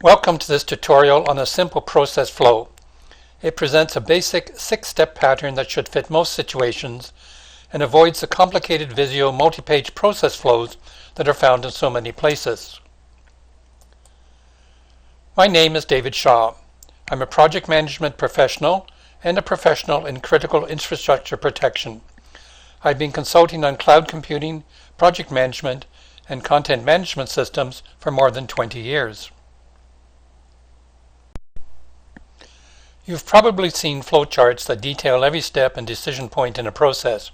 Welcome to this tutorial on a simple process flow. It presents a basic 6-step pattern that should fit most situations and avoids the complicated Visio multi-page process flows that are found in so many places. My name is David Shaw. I'm a project management professional and a professional in critical infrastructure protection. I've been consulting on cloud computing, project management, and content management systems for more than 20 years. You've probably seen flowcharts that detail every step and decision point in a process.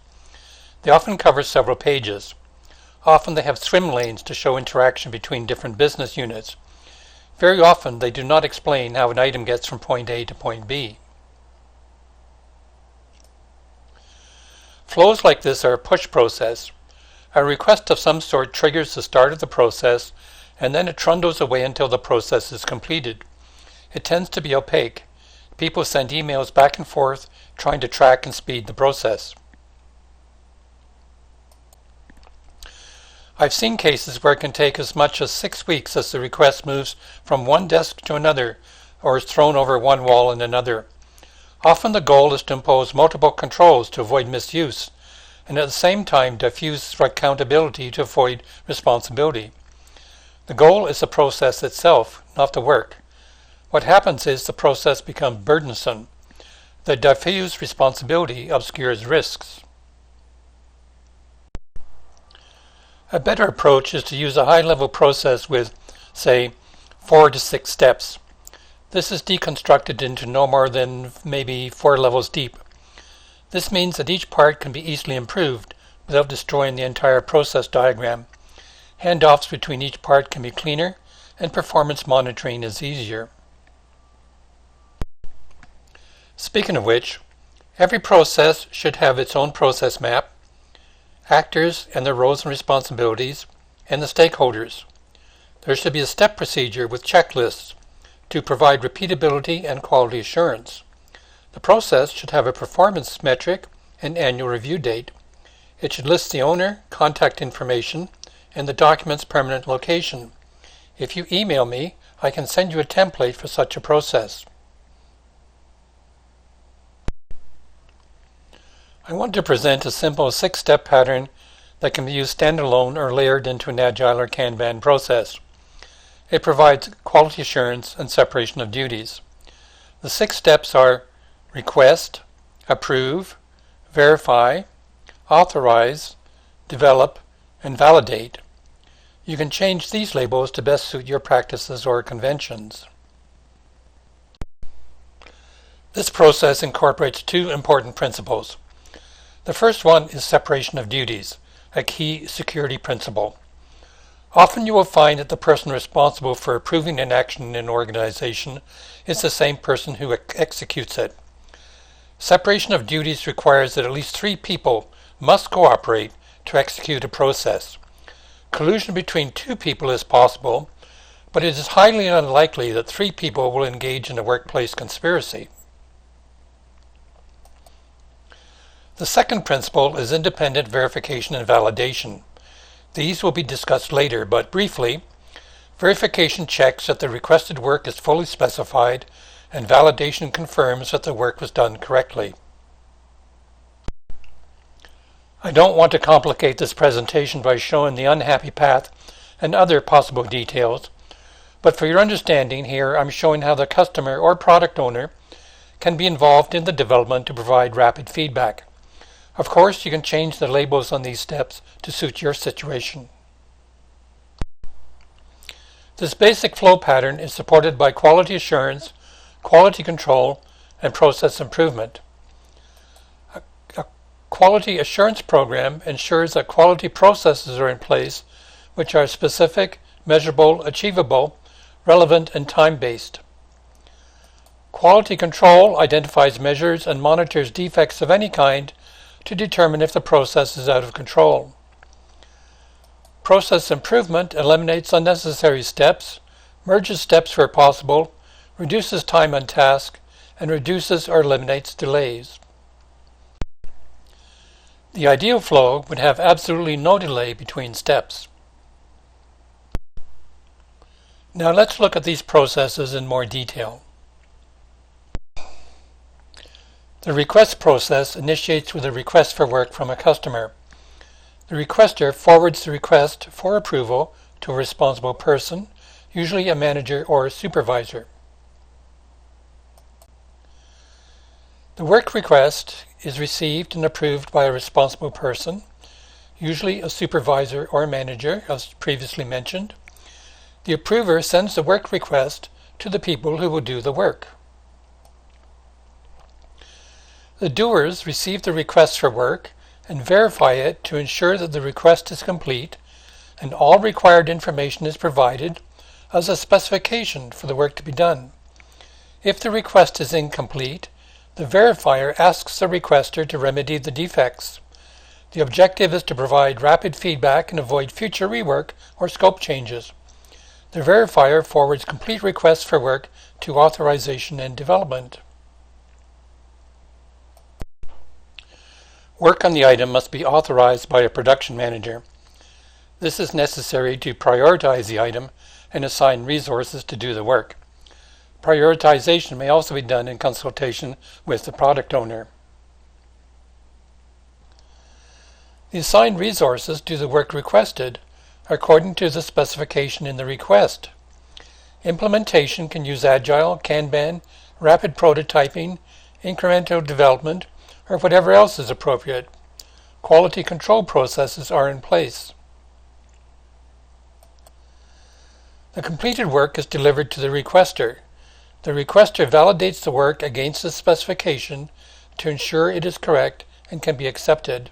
They often cover several pages. Often they have swim lanes to show interaction between different business units. Very often they do not explain how an item gets from point A to point B. Flows like this are a push process. A request of some sort triggers the start of the process, and then it trundles away until the process is completed. It tends to be opaque. People send emails back and forth trying to track and speed the process. I've seen cases where it can take as much as 6 weeks as the request moves from one desk to another or is thrown over one wall in another. Often the goal is to impose multiple controls to avoid misuse and at the same time diffuse accountability to avoid responsibility. The goal is the process itself, not the work. What happens is the process becomes burdensome. The diffuse responsibility obscures risks. A better approach is to use a high-level process with, say, 4 to 6 steps. This is deconstructed into no more than maybe 4 levels deep. This means that each part can be easily improved without destroying the entire process diagram. Handoffs between each part can be cleaner, and performance monitoring is easier. Speaking of which, every process should have its own process map, actors and their roles and responsibilities, and the stakeholders. There should be a step procedure with checklists to provide repeatability and quality assurance. The process should have a performance metric and annual review date. It should list the owner, contact information, and the document's permanent location. If you email me, I can send you a template for such a process. I want to present a simple 6-step pattern that can be used standalone or layered into an Agile or Kanban process. It provides quality assurance and separation of duties. The 6 steps are request, approve, verify, authorize, develop, and validate. You can change these labels to best suit your practices or conventions. This process incorporates 2 important principles. The first one is separation of duties, a key security principle. Often you will find that the person responsible for approving an action in an organization is the same person who executes it. Separation of duties requires that at least 3 people must cooperate to execute a process. Collusion between 2 people is possible, but it is highly unlikely that 3 people will engage in a workplace conspiracy. The second principle is independent verification and validation. These will be discussed later, but briefly, verification checks that the requested work is fully specified, and validation confirms that the work was done correctly. I don't want to complicate this presentation by showing the unhappy path and other possible details, but for your understanding here, I'm showing how the customer or product owner can be involved in the development to provide rapid feedback. Of course, you can change the labels on these steps to suit your situation. This basic flow pattern is supported by quality assurance, quality control, and process improvement. A quality assurance program ensures that quality processes are in place which are specific, measurable, achievable, relevant, and time-based. Quality control identifies, measures, and monitors defects of any kind to determine if the process is out of control. Process improvement eliminates unnecessary steps, merges steps where possible, reduces time on task, and reduces or eliminates delays. The ideal flow would have absolutely no delay between steps. Now let's look at these processes in more detail. The request process initiates with a request for work from a customer. The requester forwards the request for approval to a responsible person, usually a manager or a supervisor. The work request is received and approved by a responsible person, usually a supervisor or a manager, as previously mentioned. The approver sends the work request to the people who will do the work. The doers receive the request for work and verify it to ensure that the request is complete and all required information is provided as a specification for the work to be done. If the request is incomplete, the verifier asks the requester to remedy the defects. The objective is to provide rapid feedback and avoid future rework or scope changes. The verifier forwards complete requests for work to authorization and development. Work on the item must be authorized by a production manager. This is necessary to prioritize the item and assign resources to do the work. Prioritization may also be done in consultation with the product owner. The assigned resources do the work requested according to the specification in the request. Implementation can use Agile, Kanban, rapid prototyping, incremental development, or whatever else is appropriate. Quality control processes are in place. The completed work is delivered to the requester. The requester validates the work against the specification to ensure it is correct and can be accepted.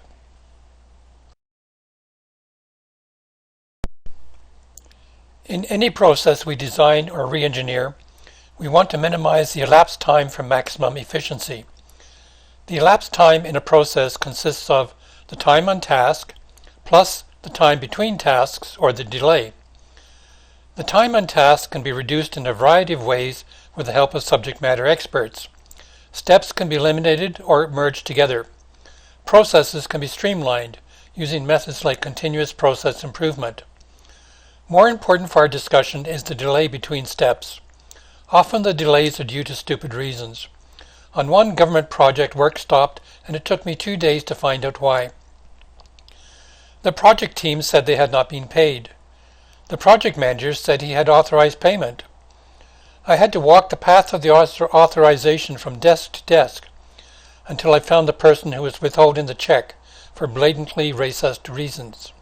In any process we design or re-engineer, we want to minimize the elapsed time for maximum efficiency. The elapsed time in a process consists of the time on task plus the time between tasks, or the delay. The time on task can be reduced in a variety of ways with the help of subject matter experts. Steps can be eliminated or merged together. Processes can be streamlined using methods like continuous process improvement. More important for our discussion is the delay between steps. Often the delays are due to stupid reasons. On one government project, work stopped and it took me 2 days to find out why. The project team said they had not been paid. The project manager said he had authorized payment. I had to walk the path of the authorization from desk to desk until I found the person who was withholding the check for blatantly racist reasons.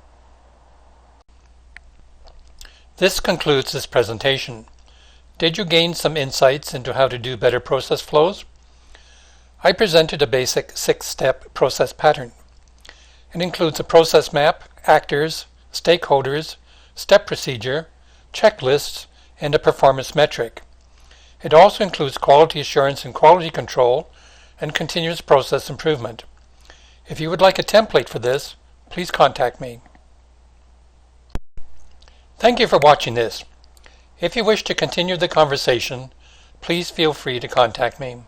This concludes this presentation. Did you gain some insights into how to do better process flows? I presented a basic 6-step process pattern. It includes a process map, actors, stakeholders, step procedure, checklists, and a performance metric. It also includes quality assurance and quality control and continuous process improvement. If you would like a template for this, please contact me. Thank you for watching this. If you wish to continue the conversation, please feel free to contact me.